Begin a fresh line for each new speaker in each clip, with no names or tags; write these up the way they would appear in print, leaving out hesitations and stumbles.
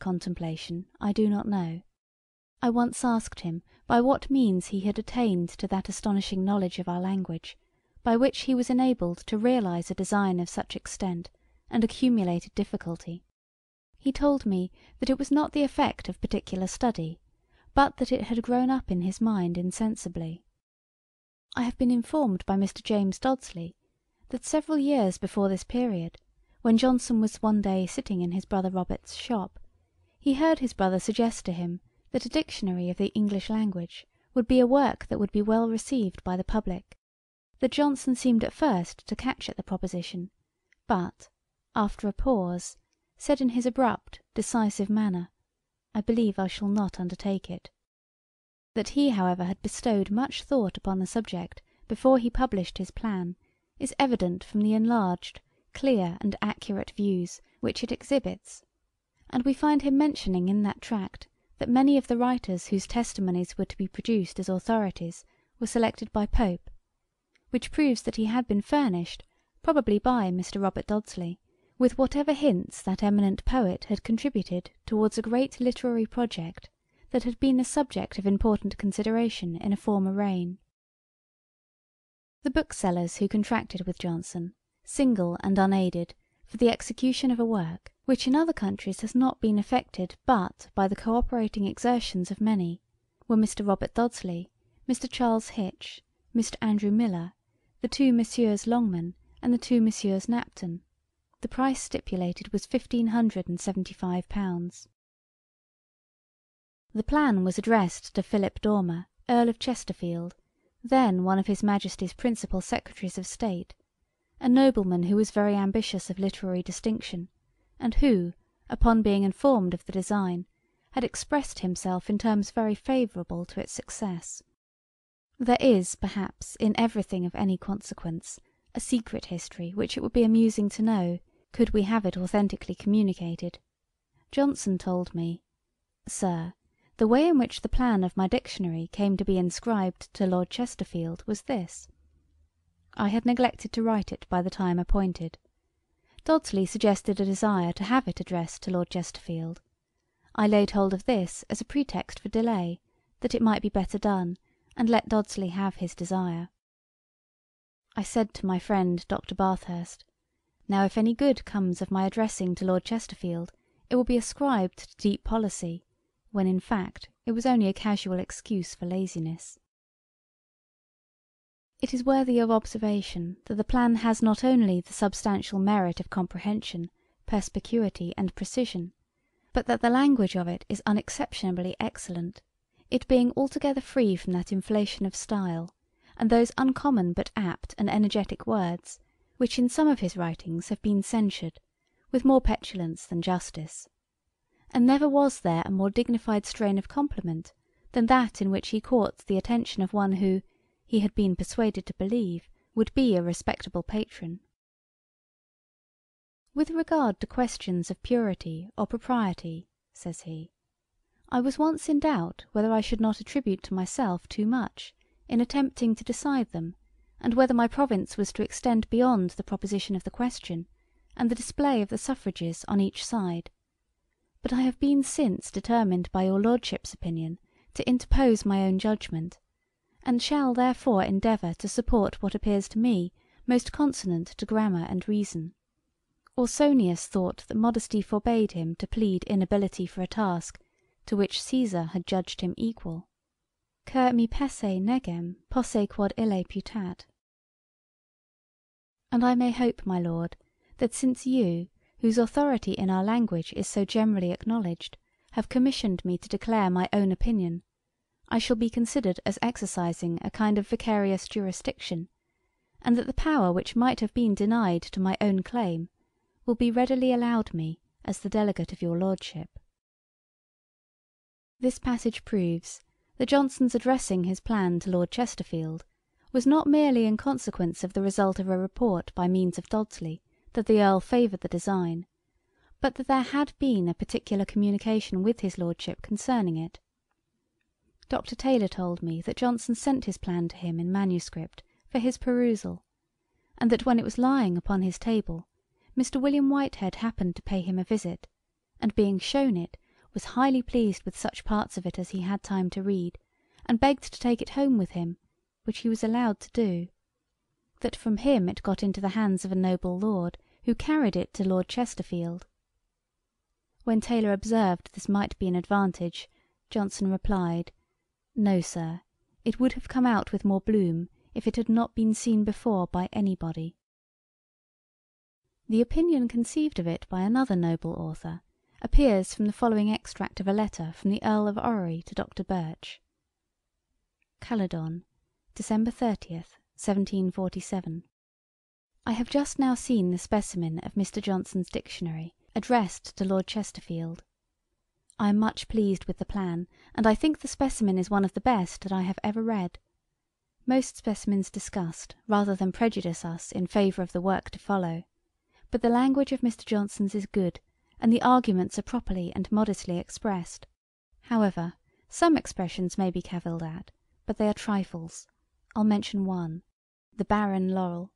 contemplation I do not know. I once asked him by what means he had attained to that astonishing knowledge of our language, by which he was enabled to realize a design of such extent and accumulated difficulty. He told me that it was not the effect of particular study, but that it had grown up in his mind insensibly. I have been informed by Mr. James Dodsley that several years before this period, when Johnson was one day sitting in his brother Robert's shop, he heard his brother suggest to him that a dictionary of the English language would be a work that would be well received by the public, that Johnson seemed at first to catch at the proposition, but, after a pause, said in his abrupt, decisive manner, "I believe I shall not undertake it." That he, however, had bestowed much thought upon the subject before he published his plan is evident from the enlarged, clear, and accurate views which it exhibits, and we find him mentioning in that tract that many of the writers whose testimonies were to be produced as authorities were selected by Pope, which proves that he had been furnished, probably by Mr. Robert Dodsley, with whatever hints that eminent poet had contributed towards a great literary project that had been the subject of important consideration in a former reign. The booksellers who contracted with Johnson, single and unaided, for the execution of a work which in other countries has not been effected but by the co-operating exertions of many, were Mr. Robert Dodsley, Mr. Charles Hitch, Mr. Andrew Miller, the two Messrs. Longman, and the two Messrs. Knapton. The price stipulated was £1,575. The plan was addressed to Philip Dormer, Earl of Chesterfield, then one of His Majesty's principal Secretaries of State, a nobleman who was very ambitious of literary distinction, and who, upon being informed of the design, had expressed himself in terms very favourable to its success. There is, perhaps, in everything of any consequence, a secret history which it would be amusing to know, could we have it authentically communicated. Johnson told me, "Sir, the way in which the plan of my dictionary came to be inscribed to Lord Chesterfield was this. I had neglected to write it by the time appointed. Dodsley suggested a desire to have it addressed to Lord Chesterfield. I laid hold of this as a pretext for delay, that it might be better done, and let Dodsley have his desire. I said to my friend Dr. Bathurst, 'Now if any good comes of my addressing to Lord Chesterfield, it will be ascribed to deep policy, when in fact it was only a casual excuse for laziness.' It is worthy of observation that the plan has not only the substantial merit of comprehension, perspicuity, and precision, but that the language of it is unexceptionably excellent, it being altogether free from that inflation of style, and those uncommon but apt and energetic words, which in some of his writings have been censured, with more petulance than justice. And never was there a more dignified strain of compliment than that in which he caught the attention of one who, he had been persuaded to believe, would be a respectable patron. With regard to questions of purity or propriety, says he, I was once in doubt whether I should not attribute to myself too much in attempting to decide them, and whether my province was to extend beyond the proposition of the question, and the display of the suffrages on each side. But I have been since determined by your Lordship's opinion to interpose my own judgment, and shall therefore endeavour to support what appears to me most consonant to grammar and reason. Ausonius thought that modesty forbade him to plead inability for a task to which Caesar had judged him equal. Cur mi pesse negem posse quod ille putat. And I may hope, my lord, that since you, whose authority in our language is so generally acknowledged, have commissioned me to declare my own opinion, I shall be considered as exercising a kind of vicarious jurisdiction, and that the power which might have been denied to my own claim will be readily allowed me as the delegate of your Lordship. This passage proves that Johnson's addressing his plan to Lord Chesterfield was not merely in consequence of the result of a report by means of Dodsley that the Earl favoured the design, but that there had been a particular communication with his Lordship concerning it. Dr. Taylor told me that Johnson sent his plan to him in manuscript for his perusal, and that when it was lying upon his table, Mr. William Whitehead happened to pay him a visit, and being shown it, was highly pleased with such parts of it as he had time to read, and begged to take it home with him, which he was allowed to do; that from him it got into the hands of a noble lord, who carried it to Lord Chesterfield. When Taylor observed this might be an advantage, Johnson replied, "No, sir, it would have come out with more bloom if it had not been seen before by anybody." The opinion conceived of it by another noble author appears from the following extract of a letter from the Earl of Orrery to Dr. Birch: Caledon, December 30th, 1747. I have just now seen the specimen of Mr. Johnson's Dictionary, addressed to Lord Chesterfield. I am much pleased with the plan, and I think the specimen is one of the best that I have ever read. Most specimens disgust rather than prejudice us in favour of the work to follow, but the language of Mr. Johnson's is good, and the arguments are properly and modestly expressed. However, some expressions may be cavilled at, but they are trifles. I'll mention one: the barren laurel.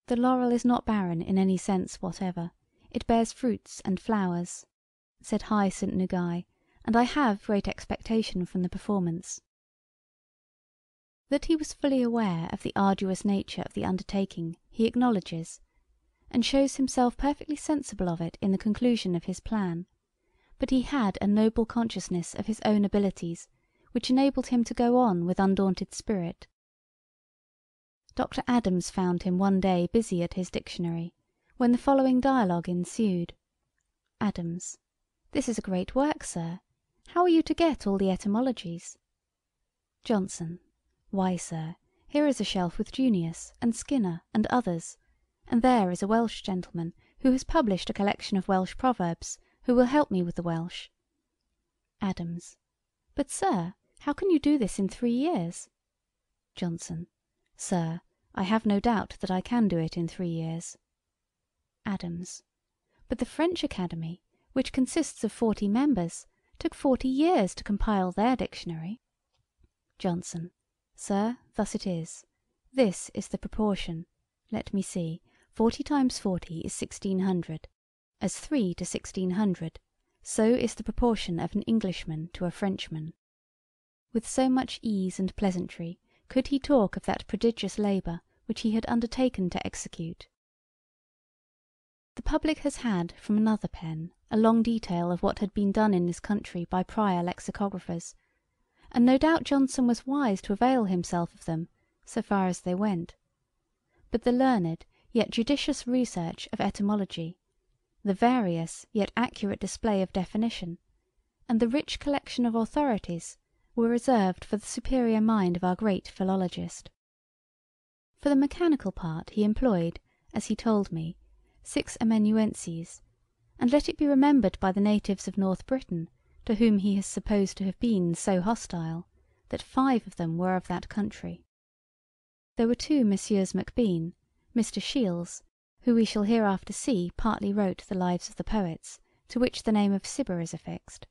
The laurel is not barren in any sense whatever. It bears fruits and flowers, said high St. Nugai, and I have great expectation from the performance. That he was fully aware of the arduous nature of the undertaking he acknowledges, and shows himself perfectly sensible of it in the conclusion of his plan, but he had a noble consciousness of his own abilities, which enabled him to go on with undaunted spirit. Dr. Adams found him one day busy at his dictionary, when the following dialogue ensued: Adams: "This is a great work, sir. How are you to get all the etymologies?" Johnson: "Why, sir, here is a shelf with Junius, and Skinner, and others, and there is a Welsh gentleman who has published a collection of Welsh proverbs, who will help me with the Welsh." Adams: "But, sir, how can you do this in 3 years?" Johnson: "Sir, I have no doubt that I can do it in 3 years." Adams: "But the French Academy, which consists of 40 members, took 40 years to compile their dictionary." Johnson: "Sir, thus it is. This is the proportion. Let me see. 40 times 40 is 1600. As 3 to 1600, so is the proportion of an Englishman to a Frenchman." With so much ease and pleasantry could he talk of that prodigious labour which he had undertaken to execute. The public has had from another pen a long detail of what had been done in this country by prior lexicographers, and no doubt Johnson was wise to avail himself of them so far as they went. But the learned yet judicious research of etymology, the various yet accurate display of definition, and the rich collection of authorities were reserved for the superior mind of our great philologist. For the mechanical part he employed, as he told me, 6 amanuenses, and let it be remembered by the natives of North Britain, to whom he is supposed to have been so hostile, that 5 of them were of that country. There were 2 Messieurs Macbean, Mr. Shiels, who we shall hereafter see partly wrote the Lives of the Poets, to which the name of Cibber is affixed;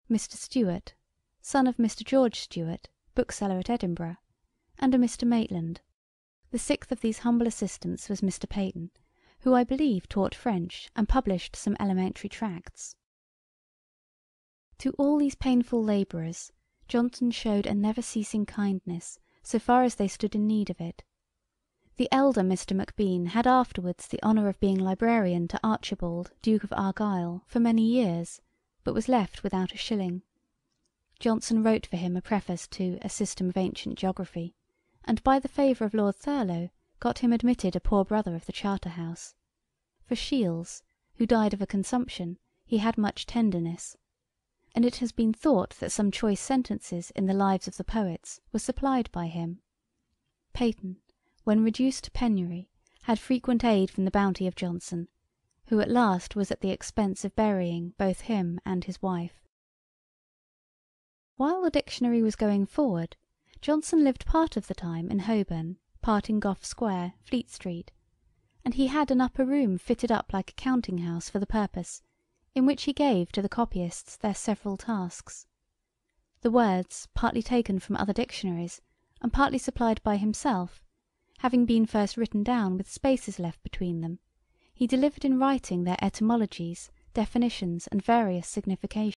Mr. Stewart, son of Mr. George Stewart, bookseller at Edinburgh, and a Mr. Maitland. The 6th of these humble assistants was Mr. Peyton, who I believe taught French and published some elementary tracts. To all these painful labourers Johnson showed a never-ceasing kindness, so far as they stood in need of it. The elder Mr. Macbean had afterwards the honour of being librarian to Archibald, Duke of Argyle, for many years, but was left without a shilling. Johnson wrote for him a preface to A System of Ancient Geography, and by the favour of Lord Thurlow got him admitted a poor brother of the Charterhouse. For Shiels, who died of a consumption, he had much tenderness, and it has been thought that some choice sentences in the Lives of the Poets were supplied by him. Peyton, when reduced to penury, had frequent aid from the bounty of Johnson, who at last was at the expense of burying both him and his wife. While the dictionary was going forward, Johnson lived part of the time in Holborn, part in Gough Square, Fleet Street, and he had an upper room fitted up like a counting house for the purpose, in which he gave to the copyists their several tasks. The words, partly taken from other dictionaries, and partly supplied by himself, having been first written down with spaces left between them, he delivered in writing their etymologies, definitions, and various significations.